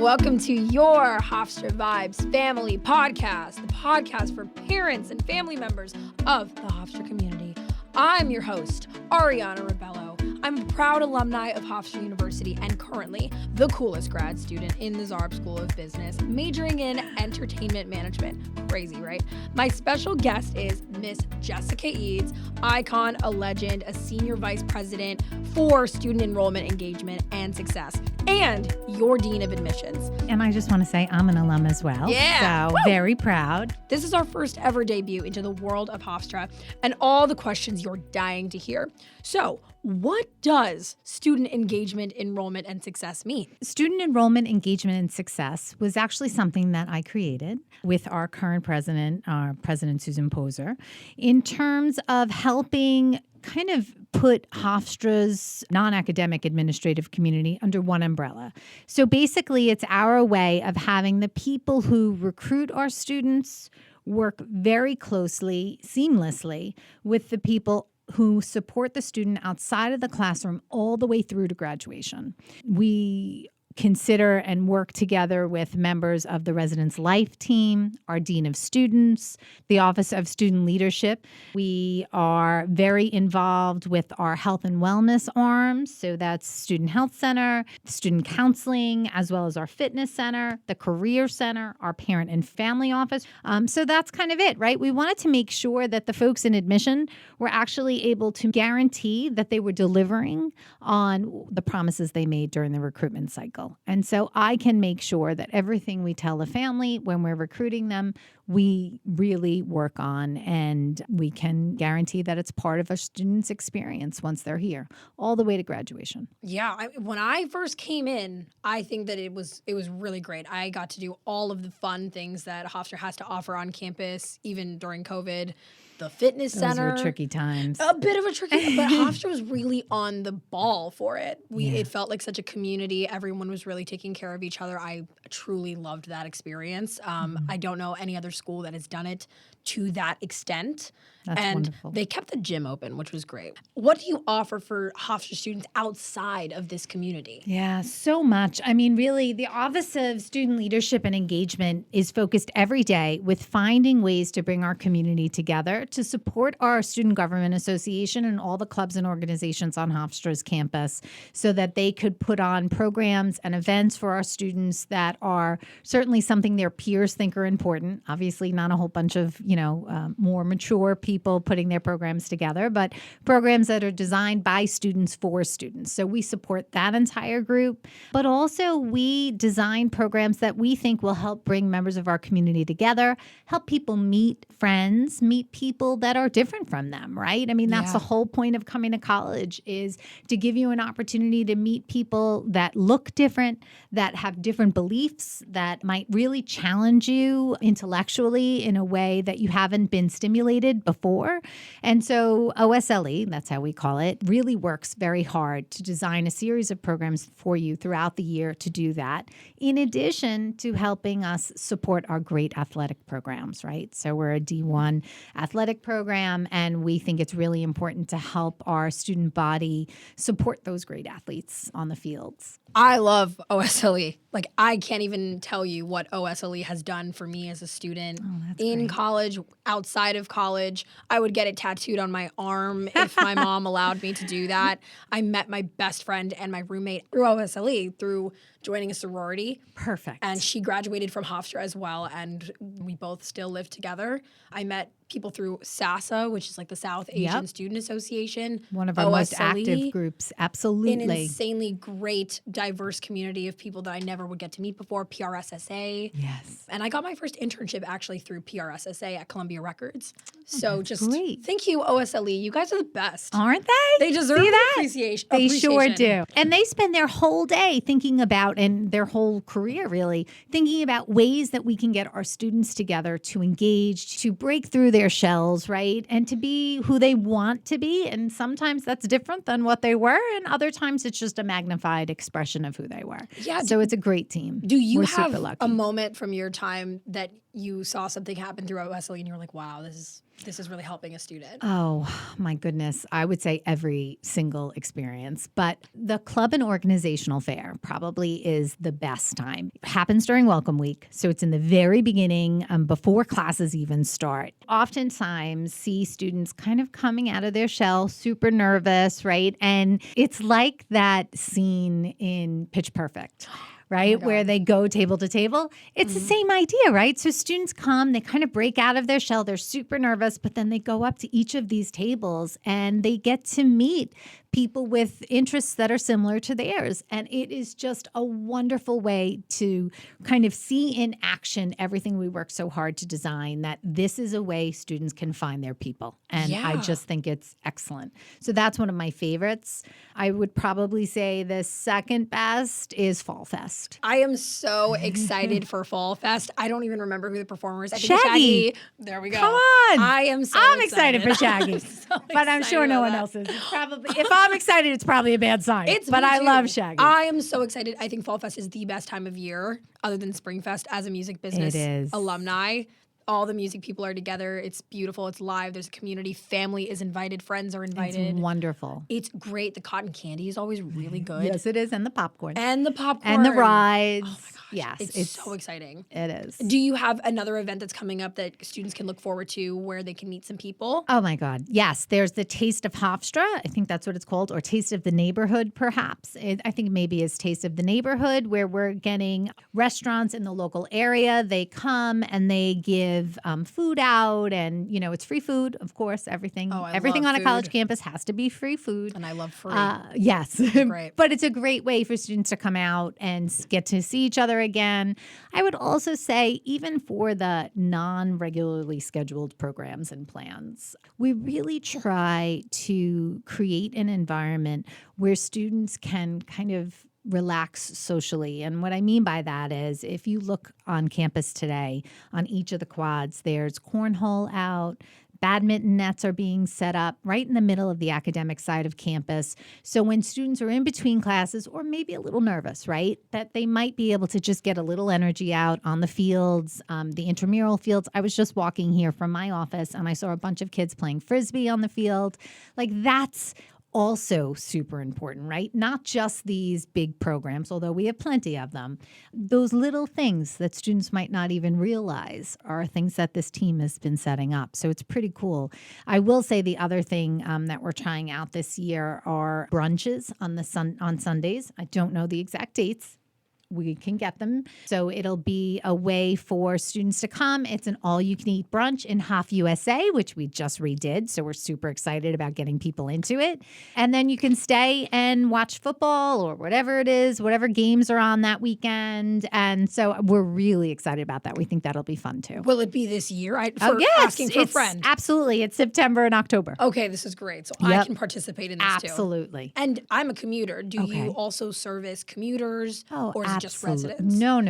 welcome to your Hofstra Vibes Family Podcast, the podcast for parents and family members of the Hofstra community. I'm your host, Ariana Rebello. I'm a proud alumni of Hofstra University and currently the coolest grad student in the Zarb School of Business, majoring in entertainment management. Crazy, right? My special guest is Miss Jessica Eads, icon, a legend, a senior vice president for student enrollment engagement and success, and your dean of admissions. And I just want to say I'm an alum as well. Yeah. So Woo! Very proud. This is our first ever debut into the world of Hofstra and all the questions you're dying to hear. So, what does student engagement, enrollment, and success mean? Student enrollment, engagement, and success was actually something that I created with our current president, President Susan Poser, in terms of helping kind of put Hofstra's non-academic administrative community under one umbrella. So basically, it's our way of having the people who recruit our students work very closely, seamlessly with the people who support the student outside of the classroom all the way through to graduation. We consider and work together with members of the Residence Life team, our Dean of Students, the Office of Student Leadership. We are very involved with our health and wellness arms. So that's Student Health Center, Student Counseling, as well as our Fitness Center, the Career Center, our Parent and Family Office. So that's kind of it, right? We wanted to make sure that the folks in admission were actually able to guarantee that they were delivering on the promises they made during the recruitment cycle. And so I can make sure that everything we tell the family when we're recruiting them, we really work on, and we can guarantee that it's part of a student's experience once they're here, all the way to graduation. Yeah, when I first came in, I think that it was really great. I got to do all of the fun things that Hofstra has to offer on campus, even during COVID. The fitness center. Those were tricky times. A bit of a tricky, but Hofstra was really on the ball for it. It felt like such a community. Everyone was really taking care of each other. I truly loved that experience. I don't know any other school that has done it to that extent. That's wonderful. They kept the gym open, which was great. What do you offer for Hofstra students outside of this community? Yeah, so much. I mean, really, the Office of Student Leadership and Engagement is focused every day with finding ways to bring our community together to support our Student Government Association and all the clubs and organizations on Hofstra's campus so that they could put on programs and events for our students that are certainly something their peers think are important. Obviously, not a whole bunch of, more mature people putting their programs together, but programs that are designed by students for students. So we support that entire group, but also we design programs that we think will help bring members of our community together, help people meet friends, meet people that are different from them, right? I mean, that's the whole point of coming to college, is to give you an opportunity to meet people that look different, that have different beliefs, that might really challenge you intellectually in a way that you haven't been stimulated before. And so OSLE, that's how we call it, really works very hard to design a series of programs for you throughout the year to do that, in addition to helping us support our great athletic programs, right? So we're a D1 athletic program, and we think it's really important to help our student body support those great athletes on the fields. I love OSLE. Like, I can't even tell you what OSLE has done for me as a student in college, outside of college. I would get it tattooed on my arm if my mom allowed me to do that. I met my best friend and my roommate through OSLE, through joining a sorority. Perfect. And she graduated from Hofstra as well, and we both still live together. I met people through SASA, which is like the South Asian Student Association. One of our most active groups, absolutely. An insanely great, diverse community of people that I never would get to meet before, PRSSA. Yes. And I got my first internship actually through PRSSA at Columbia Records. So just great. Thank you, OSLE. You guys are the best. Aren't they? They deserve See the that? appreciation. They sure do. And they spend their whole day thinking about, and their whole career really, thinking about ways that we can get our students together to engage, to break through their shells, right? And to be who they want to be. And sometimes that's different than what they were. And other times it's just a magnified expression of who they were. Yeah. So it's a great team. Do you We're have a moment from your time that you saw something happen through OSLE and you were like, wow, this is this is really helping a student? Oh, my goodness. I would say every single experience. But the club and organizational fair probably is the best time. It happens during Welcome Week. So it's in the very beginning, before classes even start. Oftentimes, see students kind of coming out of their shell, super nervous, right? And it's like that scene in Pitch Perfect. Right? Where they go table to table. It's the same idea, right? So students come, they kind of break out of their shell. They're super nervous, but then they go up to each of these tables and they get to meet people with interests that are similar to theirs. And it is just a wonderful way to kind of see in action everything we work so hard to design, that this is a way students can find their people. And I just think it's excellent. So that's one of my favorites. I would probably say the second best is Fall Fest. I am so excited for Fall Fest. I don't even remember who the performers. I think Shaggy. It's Shaggy. There we go. Come on. I'm excited for Shaggy. But I'm sure no one else is. It's probably, if I'm excited, it's probably a bad sign. But I love Shaggy. I am so excited. I think Fall Fest is the best time of year, other than Spring Fest, as a music business It is. alumni. All the music people are together. It's beautiful. It's live. There's a community. Family is invited. Friends are invited. It's wonderful. It's great. The cotton candy is always really good. Yes, it is. And the popcorn. And the popcorn. And the rides. Oh my gosh. Yes. It's so exciting. It is. Do you have another event that's coming up that students can look forward to where they can meet some people? Oh my God. Yes. There's the Taste of Hofstra. I think that's what it's called, or Taste of the Neighborhood, perhaps. I think maybe it's Taste of the Neighborhood, where we're getting restaurants in the local area. They come and they give food out, and it's free food, of course. Everything love on a college food. campus has to be free food. And I love free. Yes. Great. But it's a great way for students to come out and get to see each other again. I would also say, even for the non-regularly scheduled programs and plans, we really try to create an environment where students can kind of relax socially. And what I mean by that is, if you look on campus today, on each of the quads, there's cornhole out, badminton nets are being set up right in the middle of the academic side of campus. So when students are in between classes, or maybe a little nervous, right, that they might be able to just get a little energy out on the fields, the intramural fields. I was just walking here from my office and I saw a bunch of kids playing Frisbee on the field. Like, that's also super important, right? Not just these big programs, although we have plenty of them. Those little things that students might not even realize are things that this team has been setting up. So it's pretty cool. I will say the other thing that we're trying out this year are brunches on Sundays. I don't know the exact dates. We can get them. So it'll be a way for students to come. It's an all-you-can-eat brunch in Hof USA, which we just redid. So we're super excited about getting people into it. And then you can stay and watch football or whatever it is, whatever games are on that weekend. And so we're really excited about that. We think that'll be fun too. Will it be this year? Asking for a friend. Absolutely. It's September and October. Okay, this is great. So I can participate in this too. Absolutely. And I'm a commuter. Do you also service commuters? Or is it just residents? No.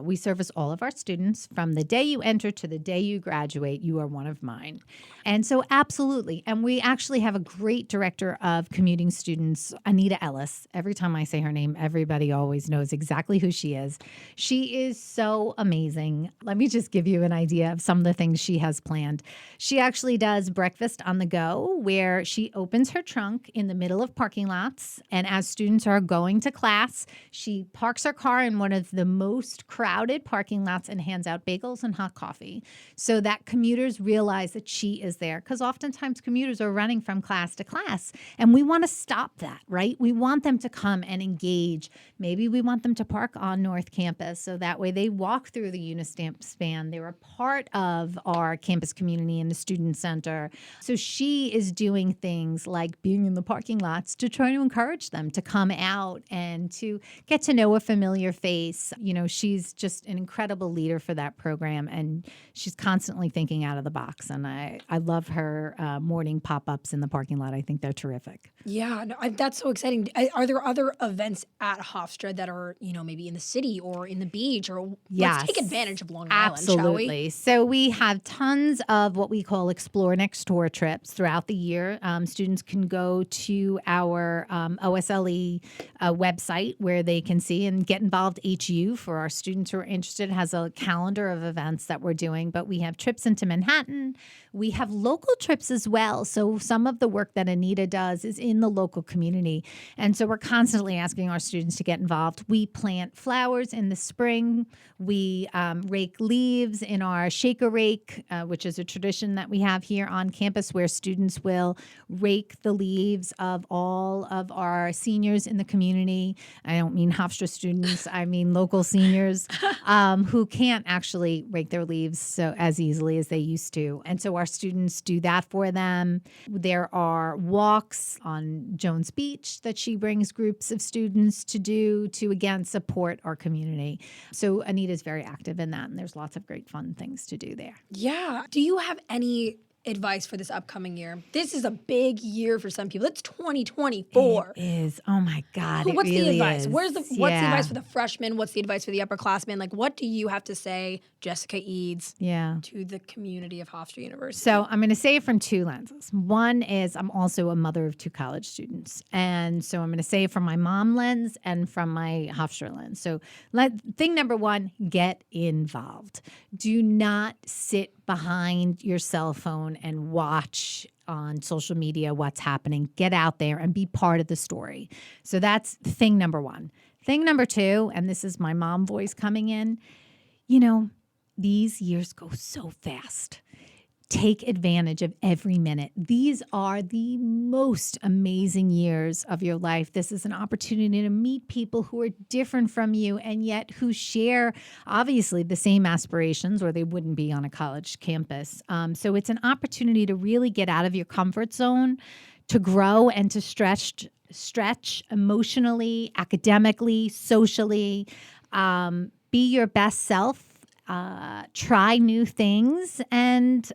We service all of our students from the day you enter to the day you graduate. You are one of mine. And so absolutely. And we actually have a great director of commuting students, Anita Ellis. Every time I say her name, everybody always knows exactly who she is. She is so amazing. Let me just give you an idea of some of the things she has planned. She actually does breakfast on the go, where she opens her trunk in the middle of parking lots. And as students are going to class, she parks her car in one of the most crowded parking lots and hands out bagels and hot coffee so that commuters realize that she is there. Because oftentimes commuters are running from class to class, and we want to stop that, right? We want them to come and engage. Maybe we want them to park on North Campus so that way they walk through the Unistamp span. They're a part of our campus community and the student center. So she is doing things like being in the parking lots to try to encourage them to come out and to get to know a familiar face. She's just an incredible leader for that program, and she's constantly thinking out of the box. And I love her morning pop-ups in the parking lot. I think they're terrific. Yeah, no, that's so exciting. Are there other events at Hofstra that are, maybe in the city or in the beach? Or let's take advantage of Long Island, shall we? Absolutely. So we have tons of what we call Explore Next Door trips throughout the year. Students can go to our OSLE website where they can see and Get Involved HU for our students who are interested has a calendar of events that we're doing, but we have trips into Manhattan. We have local trips as well. So some of the work that Anita does is in the local community. And so we're constantly asking our students to get involved. We plant flowers in the spring. We rake leaves in our shaker rake, which is a tradition that we have here on campus where students will rake the leaves of all of our seniors in the community. I don't mean Hofstra students, I mean local seniors who can't actually rake their leaves so as easily as they used to. And so our students do that for them. There are walks on Jones Beach that she brings groups of students to do to, again, support our community. So Anita's very active in that, and there's lots of great fun things to do there. Yeah. Do you have any advice for this upcoming year? This is a big year for some people. It's 2024. It is. Oh my God. What's really the advice? Is. What's the advice for the freshmen? What's the advice for the upperclassmen? Like, what do you have to say, Jessica Eads, to the community of Hofstra University? So I'm going to say it from two lenses. One is I'm also a mother of two college students. And so I'm going to say it from my mom lens and from my Hofstra lens. So thing number one, get involved. Do not sit behind your cell phone and watch on social media what's happening. Get out there and be part of the story. So that's thing number one. Thing number two, and this is my mom voice coming in, these years go so fast. Take advantage of every minute. These are the most amazing years of your life. This is an opportunity to meet people who are different from you and yet who share, obviously, the same aspirations, or they wouldn't be on a college campus. So it's an opportunity to really get out of your comfort zone, to grow and to stretch emotionally, academically, socially, be your best self. Try new things and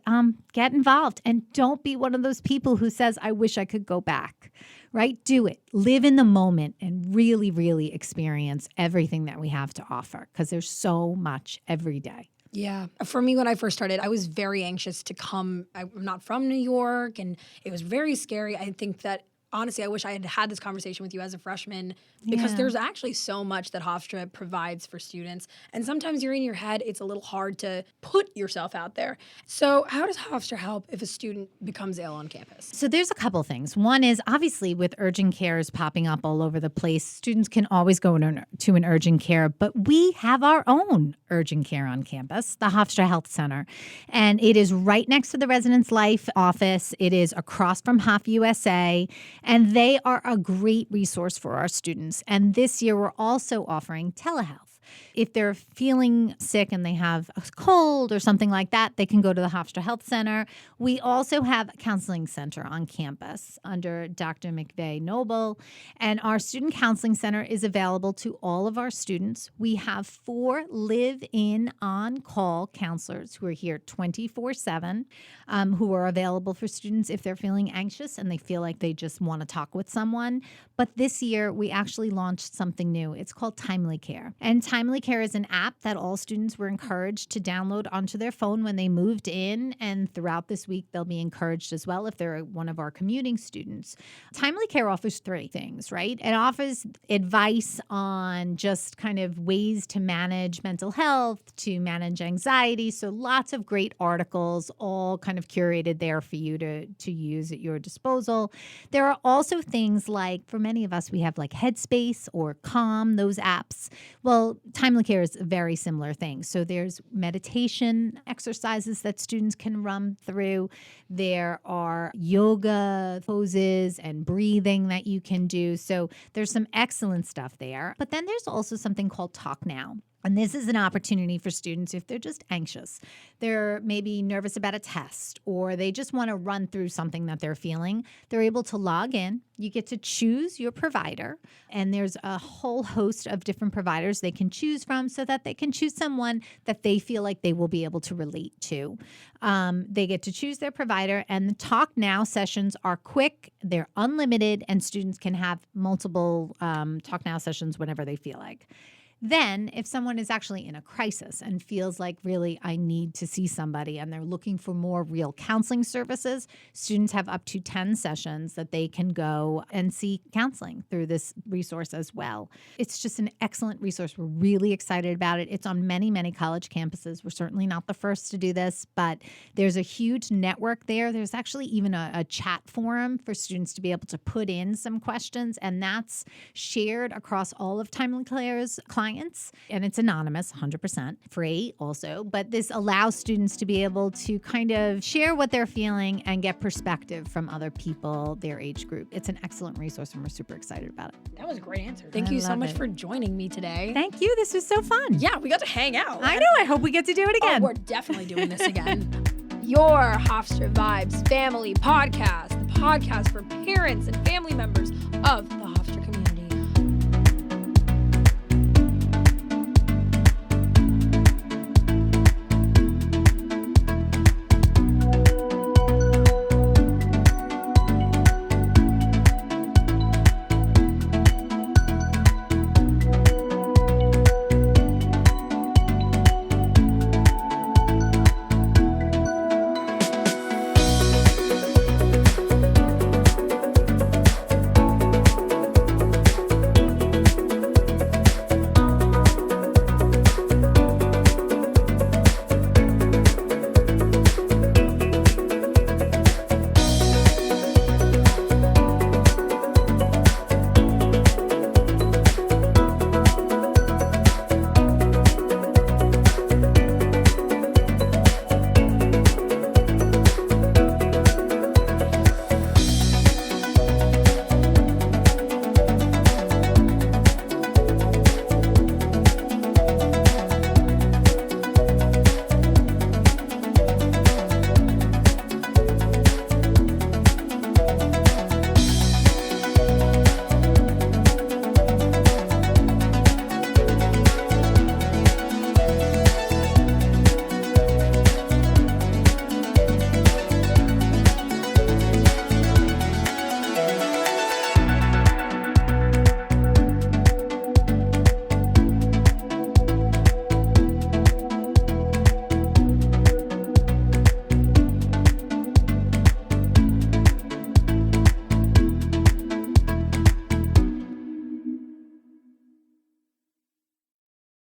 get involved. And don't be one of those people who says, I wish I could go back, right? Do it. Live in the moment and really, really experience everything that we have to offer because there's so much every day. Yeah. For me, when I first started, I was very anxious to come. I'm not from New York, and it was very scary. I think that honestly, I wish I had had this conversation with you as a freshman because there's actually so much that Hofstra provides for students. And sometimes you're in your head, it's a little hard to put yourself out there. So how does Hofstra help if a student becomes ill on campus? So there's a couple things. One is obviously with urgent cares popping up all over the place, students can always go to an urgent care, but we have our own urgent care on campus, the Hofstra Health Center. And it is right next to the Residence Life office. It is across from Hof USA. And they are a great resource for our students. And this year, we're also offering telehealth. If they're feeling sick and they have a cold or something like that, they can go to the Hofstra Health Center. We also have a counseling center on campus under Dr. McVeigh Noble. And our student counseling center is available to all of our students. We have 4 live-in on-call counselors who are here 24/7, who are available for students if they're feeling anxious and they feel like they just want to talk with someone. But this year, we actually launched something new. It's called Timely Care. And Timely Care is an app that all students were encouraged to download onto their phone when they moved in. And throughout this week, they'll be encouraged as well if they're one of our commuting students. Timely Care offers 3 things, right? It offers advice on just kind of ways to manage mental health, to manage anxiety. So lots of great articles, all kind of curated there for you to use at your disposal. There are also things like, for many of us, we have like Headspace or Calm, those apps. Well, Timely Care is a very similar thing. So there's meditation exercises that students can run through. There are yoga poses and breathing that you can do. So there's some excellent stuff there. But then there's also something called Talk Now. And this is an opportunity for students if they're just anxious. They're maybe nervous about a test or they just want to run through something that they're feeling. They're able to log in. You get to choose your provider. And there's a whole host of different providers they can choose from so that they can choose someone that they feel like they will be able to relate to. They get to choose their provider. And the Talk Now sessions are quick. They're unlimited. And students can have multiple Talk Now sessions whenever they feel like. Then, if someone is actually in a crisis and feels like really I need to see somebody and they're looking for more real counseling services, students have up to 10 sessions that they can go and seek counseling through this resource as well. It's just an excellent resource. We're really excited about it. It's on many, many college campuses. We're certainly not the first to do this, but there's a huge network there. There's actually even a chat forum for students to be able to put in some questions, and that's shared across all of Timely Care's clients. And it's anonymous, 100% free also. But this allows students to be able to kind of share what they're feeling and get perspective from other people, their age group. It's an excellent resource, and we're super excited about it. That was a great answer. Thank you so much for joining me today. Thank you. This was so fun. Yeah, we got to hang out. I know. I hope we get to do it again. Oh, we're definitely doing this again. Your Hofstra Vibes Family Podcast, the podcast for parents and family members of the Hofstra community.